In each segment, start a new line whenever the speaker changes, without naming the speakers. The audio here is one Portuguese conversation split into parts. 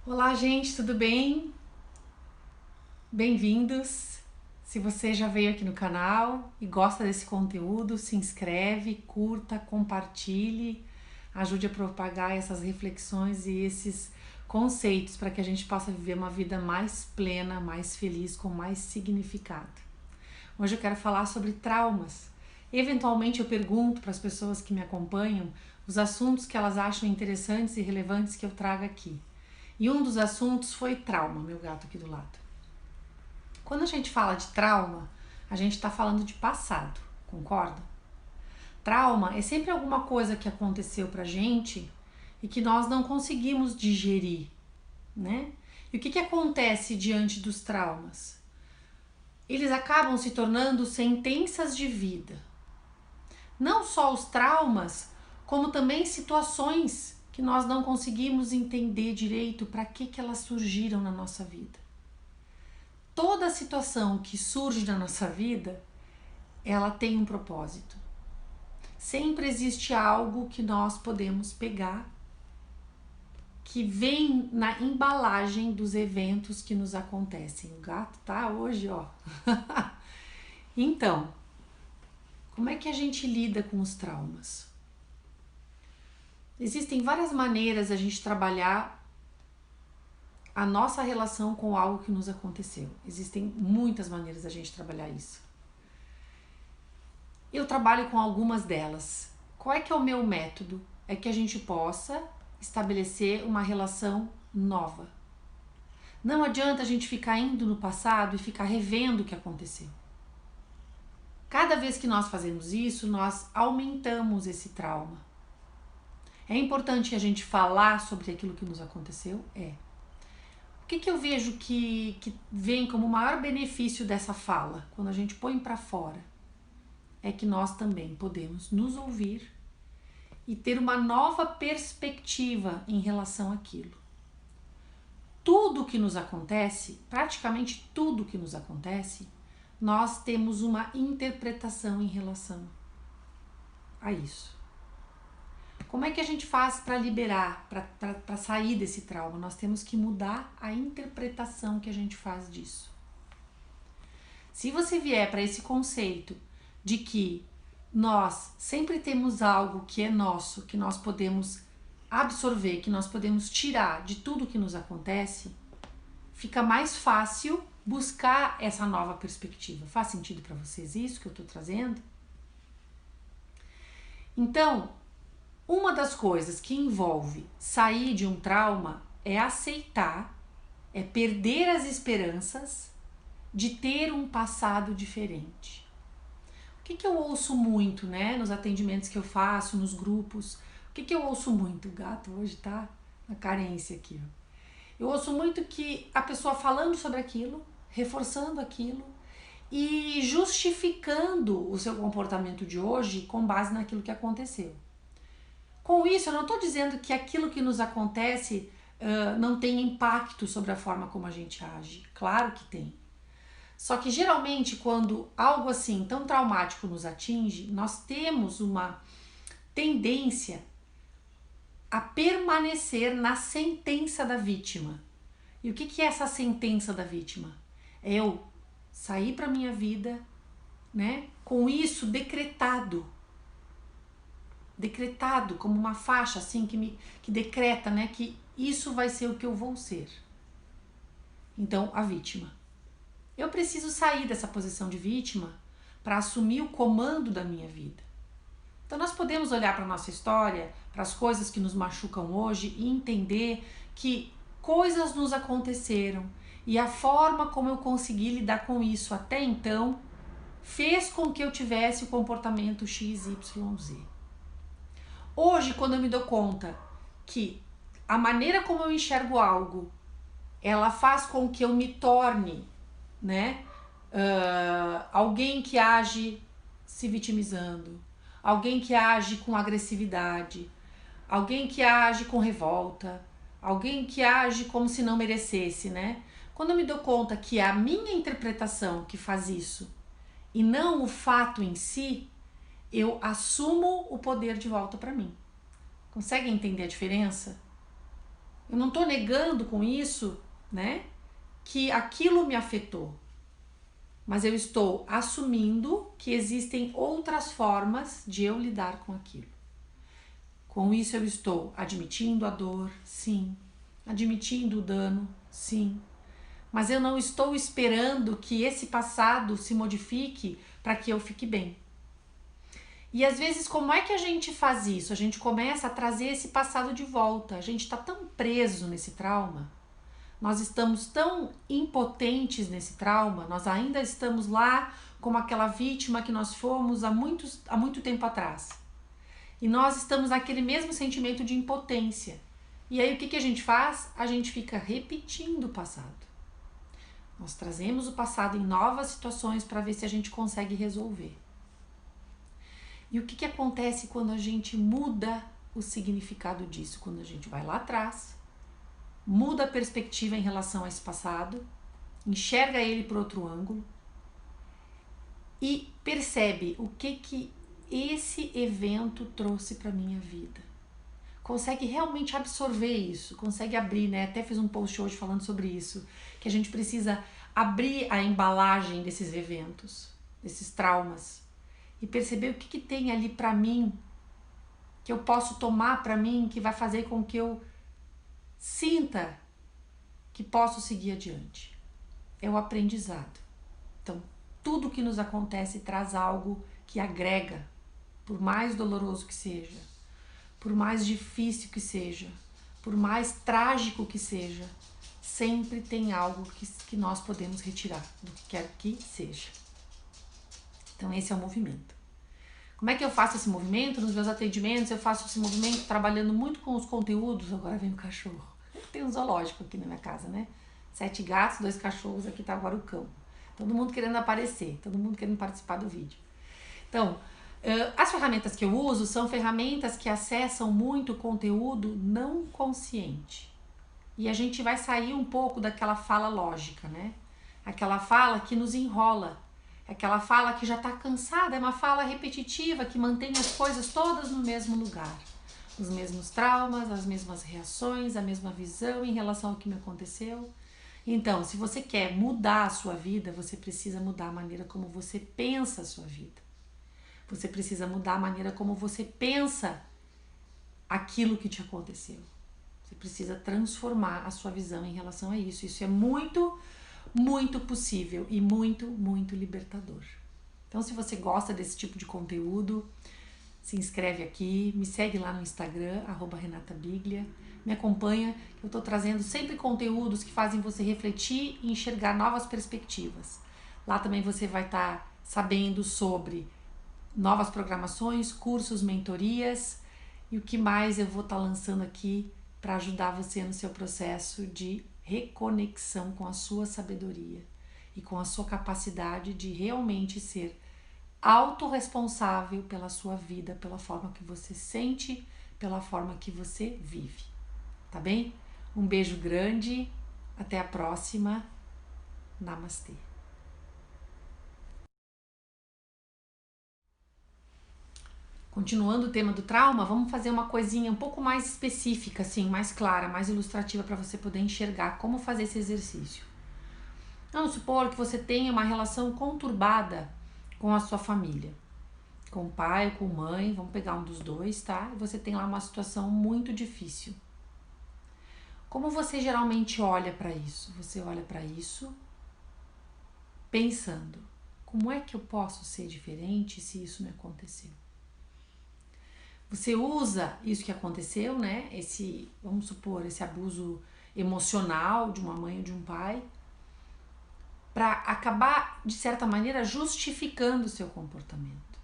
Olá, gente, tudo bem? Bem-vindos! Se você já veio aqui no canal e gosta desse conteúdo, se inscreve, curta, compartilhe, ajude a propagar essas reflexões e esses conceitos para que a gente possa viver uma vida mais plena, mais feliz, com mais significado. Hoje eu quero falar sobre traumas. Eventualmente eu pergunto para as pessoas que me acompanham os assuntos que elas acham interessantes e relevantes que eu trago aqui. E um dos assuntos foi trauma, meu gato aqui do lado. Quando a gente fala de trauma, a gente está falando de passado, concorda? Trauma é sempre alguma coisa que aconteceu pra gente e que nós não conseguimos digerir, né? E o que acontece diante dos traumas? Eles acabam se tornando sentenças de vida. Não só os traumas, como também situações que nós não conseguimos entender direito para que elas surgiram na nossa vida. Toda situação que surge na nossa vida, ela tem um propósito. Sempre existe algo que nós podemos pegar, que vem na embalagem dos eventos que nos acontecem. O gato tá hoje, ó. Então, como é que a gente lida com os traumas? Existem várias maneiras a gente trabalhar a nossa relação com algo que nos aconteceu. Existem muitas maneiras a gente trabalhar isso. Eu trabalho com algumas delas. Qual é que é o meu método? É que a gente possa estabelecer uma relação nova. Não adianta a gente ficar indo no passado e ficar revendo o que aconteceu. Cada vez que nós fazemos isso, nós aumentamos esse trauma. É importante a gente falar sobre aquilo que nos aconteceu? É. O que eu vejo que vem como o maior benefício dessa fala, quando a gente põe para fora, é que nós também podemos nos ouvir e ter uma nova perspectiva em relação àquilo. Tudo que nos acontece, praticamente tudo que nos acontece, nós temos uma interpretação em relação a isso. Como é que a gente faz para liberar, para sair desse trauma? Nós temos que mudar a interpretação que a gente faz disso. Se você vier para esse conceito de que nós sempre temos algo que é nosso, que nós podemos absorver, que nós podemos tirar de tudo que nos acontece, fica mais fácil buscar essa nova perspectiva. Faz sentido para vocês isso que eu estou trazendo? Então, uma das coisas que envolve sair de um trauma é aceitar, é perder as esperanças de ter um passado diferente. O que eu ouço muito, né, nos atendimentos que eu faço, nos grupos? O que eu ouço muito? O gato hoje tá na carência aqui, ó. Eu ouço muito que a pessoa falando sobre aquilo, reforçando aquilo e justificando o seu comportamento de hoje com base naquilo que aconteceu. Com isso, eu não estou dizendo que aquilo que nos acontece não tem impacto sobre a forma como a gente age. Claro que tem. Só que geralmente quando algo assim tão traumático nos atinge, nós temos uma tendência a permanecer na sentença da vítima. E o que é essa sentença da vítima? É eu sair para minha vida, né, com isso decretado como uma faixa assim que decreta, né, que isso vai ser o que eu vou ser. Então, a vítima. Eu preciso sair dessa posição de vítima para assumir o comando da minha vida. Então nós podemos olhar para a nossa história, para as coisas que nos machucam hoje e entender que coisas nos aconteceram e a forma como eu consegui lidar com isso até então fez com que eu tivesse o comportamento XYZ. Hoje, quando eu me dou conta que a maneira como eu enxergo algo, ela faz com que eu me torne, né, alguém que age se vitimizando, alguém que age com agressividade, alguém que age com revolta, alguém que age como se não merecesse, né? Quando eu me dou conta que é a minha interpretação que faz isso e não o fato em si, eu assumo o poder de volta para mim. Consegue entender a diferença? Eu não estou negando com isso, né, que aquilo me afetou. Mas eu estou assumindo que existem outras formas de eu lidar com aquilo. Com isso eu estou admitindo a dor, sim. Admitindo o dano, sim. Mas eu não estou esperando que esse passado se modifique para que eu fique bem. E às vezes, como é que a gente faz isso? A gente começa a trazer esse passado de volta. A gente está tão preso nesse trauma, nós estamos tão impotentes nesse trauma, nós ainda estamos lá como aquela vítima que nós fomos há muito tempo atrás. E nós estamos naquele mesmo sentimento de impotência. E aí o que a gente faz? A gente fica repetindo o passado. Nós trazemos o passado em novas situações para ver se a gente consegue resolver. E o que acontece quando a gente muda o significado disso? Quando a gente vai lá atrás, muda a perspectiva em relação a esse passado, enxerga ele por outro ângulo e percebe o que esse evento trouxe para minha vida. Consegue realmente absorver isso, consegue abrir, né? Até fiz um post hoje falando sobre isso, que a gente precisa abrir a embalagem desses eventos, desses traumas, e perceber o que tem ali para mim, que eu posso tomar para mim, que vai fazer com que eu sinta que posso seguir adiante. É o aprendizado. Então, tudo que nos acontece traz algo que agrega, por mais doloroso que seja, por mais difícil que seja, por mais trágico que seja, sempre tem algo que nós podemos retirar, do que quer que seja. Então, esse é o movimento. Como é que eu faço esse movimento? Nos meus atendimentos, eu faço esse movimento trabalhando muito com os conteúdos. Agora vem o cachorro. Tem um zoológico aqui na minha casa, né? 7 gatos, 2 cachorros, aqui tá agora o cão. Todo mundo querendo aparecer, todo mundo querendo participar do vídeo. Então, as ferramentas que eu uso são ferramentas que acessam muito conteúdo não consciente. E a gente vai sair um pouco daquela fala lógica, né? Aquela fala que nos enrola. Aquela fala que já está cansada, é uma fala repetitiva que mantém as coisas todas no mesmo lugar. Os mesmos traumas, as mesmas reações, a mesma visão em relação ao que me aconteceu. Então, se você quer mudar a sua vida, você precisa mudar a maneira como você pensa a sua vida. Você precisa mudar a maneira como você pensa aquilo que te aconteceu. Você precisa transformar a sua visão em relação a isso. Isso é muito, muito possível e muito, muito libertador. Então, se você gosta desse tipo de conteúdo, se inscreve aqui, me segue lá no Instagram, @RenataBiglia, me acompanha, que eu estou trazendo sempre conteúdos que fazem você refletir e enxergar novas perspectivas. Lá também você vai estar sabendo sobre novas programações, cursos, mentorias e o que mais eu vou estar lançando aqui para ajudar você no seu processo de reconexão com a sua sabedoria e com a sua capacidade de realmente ser autorresponsável pela sua vida, pela forma que você sente, pela forma que você vive. Tá bem? Um beijo grande, até a próxima. Namastê. Continuando o tema do trauma, vamos fazer uma coisinha um pouco mais específica, assim, mais clara, mais ilustrativa para você poder enxergar como fazer esse exercício. Vamos supor que você tenha uma relação conturbada com a sua família, com o pai ou com mãe, vamos pegar um dos dois, tá? E você tem lá uma situação muito difícil. Como você geralmente olha para isso? Você olha para isso pensando, como é que eu posso ser diferente se isso me aconteceu? Você usa isso que aconteceu, né? Vamos supor, esse abuso emocional de uma mãe ou de um pai, para acabar, de certa maneira, justificando o seu comportamento.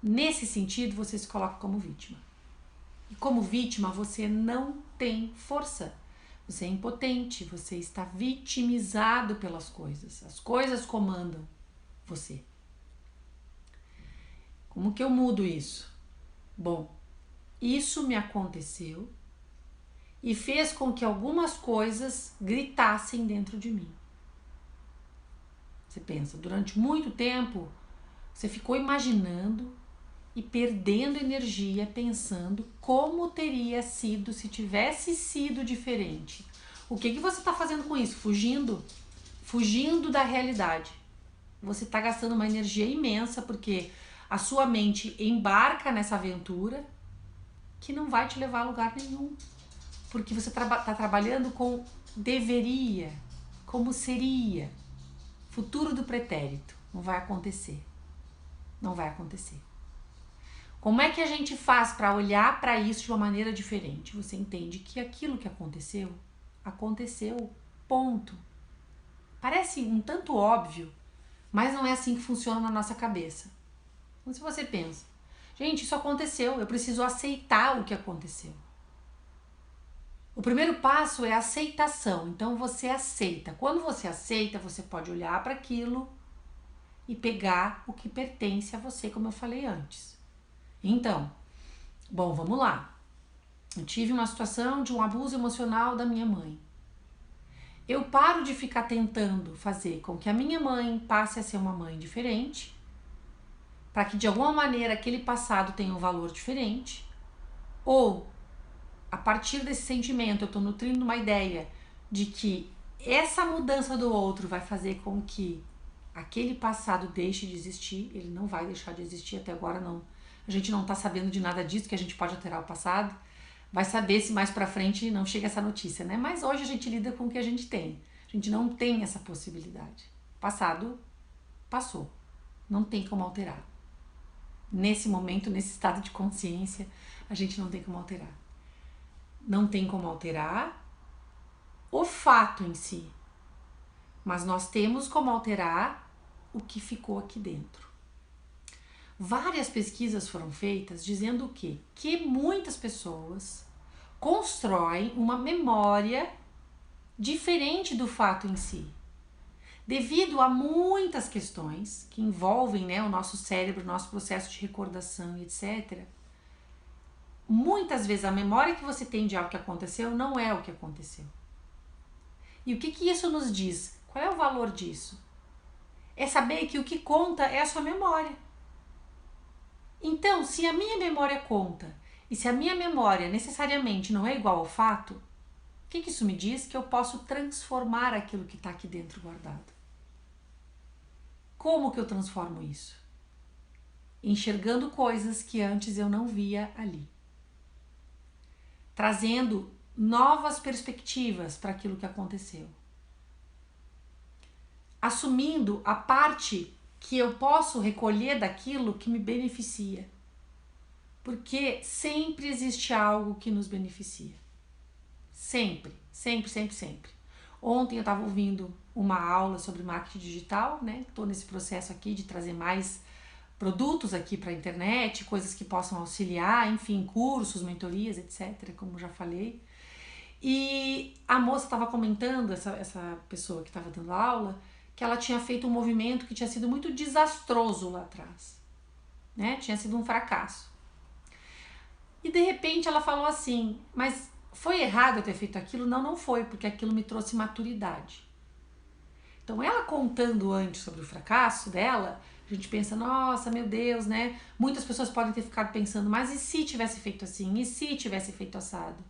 Nesse sentido, você se coloca como vítima. E como vítima, você não tem força. Você é impotente, você está vitimizado pelas coisas. As coisas comandam você. Como que eu mudo isso? Bom, isso me aconteceu e fez com que algumas coisas gritassem dentro de mim. Você pensa, durante muito tempo, você ficou imaginando e perdendo energia pensando como teria sido se tivesse sido diferente. O que você está fazendo com isso? Fugindo da realidade. Você está gastando uma energia imensa porque a sua mente embarca nessa aventura que não vai te levar a lugar nenhum. Porque você está trabalhando com deveria, como seria, futuro do pretérito. Não vai acontecer. Não vai acontecer. Como é que a gente faz para olhar para isso de uma maneira diferente? Você entende que aquilo que aconteceu, aconteceu, ponto. Parece um tanto óbvio, mas não é assim que funciona na nossa cabeça. Então, se você pensa, gente, isso aconteceu, eu preciso aceitar o que aconteceu. O primeiro passo é a aceitação. Então você aceita. Quando você aceita, você pode olhar para aquilo e pegar o que pertence a você, como eu falei antes. Então, bom, vamos lá. Eu tive uma situação de um abuso emocional da minha mãe. Eu paro de ficar tentando fazer com que a minha mãe passe a ser uma mãe diferente, para que de alguma maneira aquele passado tenha um valor diferente, ou a partir desse sentimento eu estou nutrindo uma ideia de que essa mudança do outro vai fazer com que aquele passado deixe de existir. Ele não vai deixar de existir, até agora não. A gente não está sabendo de nada disso, que a gente pode alterar o passado. Vai saber se mais pra frente não chega essa notícia, né? Mas hoje a gente lida com o que a gente tem. A gente não tem essa possibilidade. Passado, passou. Não tem como alterar. Nesse momento, nesse estado de consciência, a gente não tem como alterar. Não tem como alterar o fato em si. Mas nós temos como alterar o que ficou aqui dentro. Várias pesquisas foram feitas dizendo o quê? Que muitas pessoas constroem uma memória diferente do fato em si. Devido a muitas questões que envolvem, né, o nosso cérebro, o nosso processo de recordação, etc. Muitas vezes a memória que você tem de algo que aconteceu não é o que aconteceu. E o que isso nos diz? Qual é o valor disso? É saber que o que conta é a sua memória. Então, se a minha memória conta e se a minha memória necessariamente não é igual ao fato, o que isso me diz? Que eu posso transformar aquilo que está aqui dentro guardado. Como que eu transformo isso? Enxergando coisas que antes eu não via ali. Trazendo novas perspectivas para aquilo que aconteceu. Assumindo a parte que eu posso recolher daquilo que me beneficia. Porque sempre existe algo que nos beneficia. Sempre, sempre, sempre, sempre. Ontem eu estava ouvindo uma aula sobre marketing digital, né? Estou nesse processo aqui de trazer mais produtos aqui para a internet, coisas que possam auxiliar, enfim, cursos, mentorias, etc., como já falei. E a moça estava comentando, essa pessoa que estava dando aula, que ela tinha feito um movimento que tinha sido muito desastroso lá atrás, né? Tinha sido um fracasso. E de repente ela falou assim, mas foi errado eu ter feito aquilo? Não, não foi, porque aquilo me trouxe maturidade. Então ela contando antes sobre o fracasso dela, a gente pensa, nossa, meu Deus, né? Muitas pessoas podem ter ficado pensando, mas e se tivesse feito assim? E se tivesse feito assado?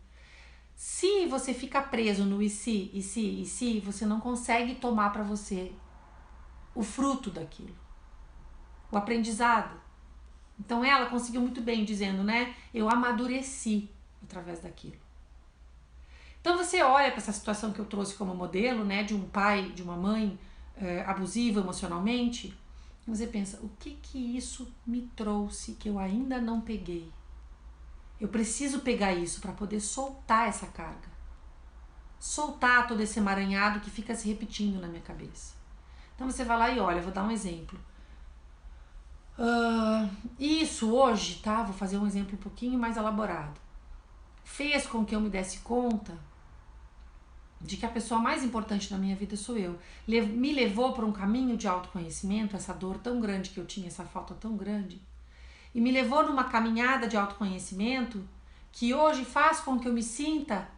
Se você fica preso no e se, você não consegue tomar para você o fruto daquilo, o aprendizado. Então ela conseguiu muito bem dizendo, né? Eu amadureci através daquilo. Então você olha para essa situação que eu trouxe como modelo, né? De um pai, de uma mãe abusiva emocionalmente, e você pensa, o que isso me trouxe que eu ainda não peguei? Eu preciso pegar isso para poder soltar essa carga. Soltar todo esse emaranhado que fica se repetindo na minha cabeça. Então você vai lá e olha, vou dar um exemplo. Isso hoje, tá? Vou fazer um exemplo um pouquinho mais elaborado. Fez com que eu me desse conta de que a pessoa mais importante na minha vida sou eu. Me levou para um caminho de autoconhecimento, essa dor tão grande que eu tinha, essa falta tão grande. E me levou numa caminhada de autoconhecimento que hoje faz com que eu me sinta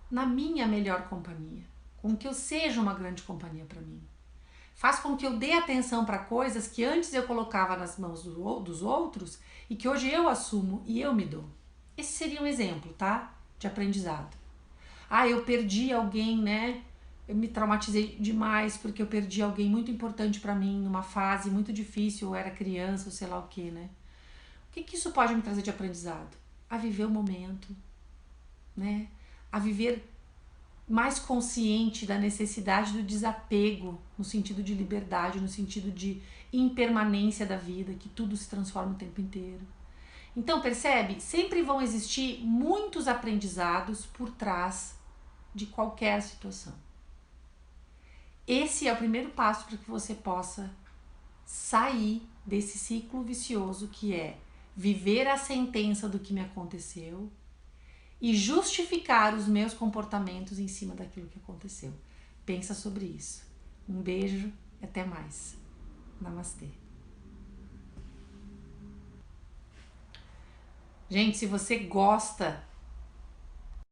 na minha melhor companhia, com que eu seja uma grande companhia para mim. faz com que eu dê atenção para coisas que antes eu colocava nas mãos dos outros e que hoje eu assumo e eu me dou. Esse seria um exemplo, tá? De aprendizado. Ah, eu perdi alguém, né? Eu me traumatizei demais porque eu perdi alguém muito importante para mim numa fase muito difícil, eu era criança, ou sei lá o que, né? O que isso pode me trazer de aprendizado? A viver o momento, né? A viver mais consciente da necessidade do desapego, no sentido de liberdade, no sentido de impermanência da vida, que tudo se transforma o tempo inteiro. Então, percebe? Sempre vão existir muitos aprendizados por trás de qualquer situação. Esse é o primeiro passo para que você possa sair desse ciclo vicioso que é viver a sentença do que me aconteceu e justificar os meus comportamentos em cima daquilo que aconteceu. Pensa sobre isso. Um beijo e até mais. Namastê. Gente, se você gosta